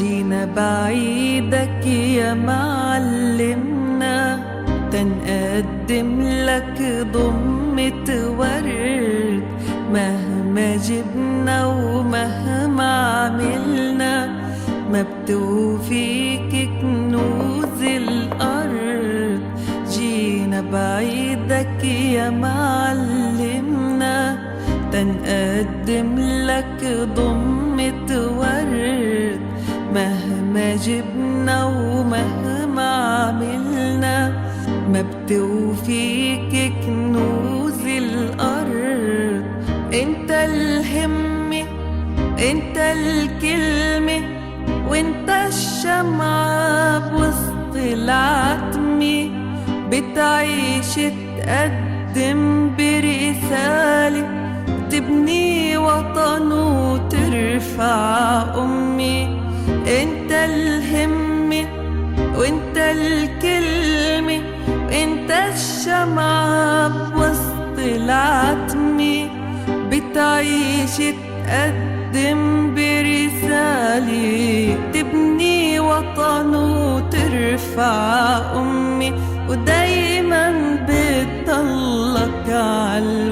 جينا بعيدك يا معلمنا تنقدم لك ضمة ورد، مهما جبنا ومهما عملنا ما بتوفيك كنوز الأرض. جينا بعيدك يا معلمنا تنقدم لك ضمة ورد، مهما جبنا ومهما عملنا ما بتوفيك كنوز الأرض. انت الهمة، انت الكلمة، وانت الشمعة بوسط العتمة، بتعيش تقدم برسالة تبني وطن وترفع أمي. انت الهمة وانت الكلمة وانت الشمعة بوسط العتمة، بتعيش تقدم برسالة تبني وطن وترفع أمي، ودايما بتضلك على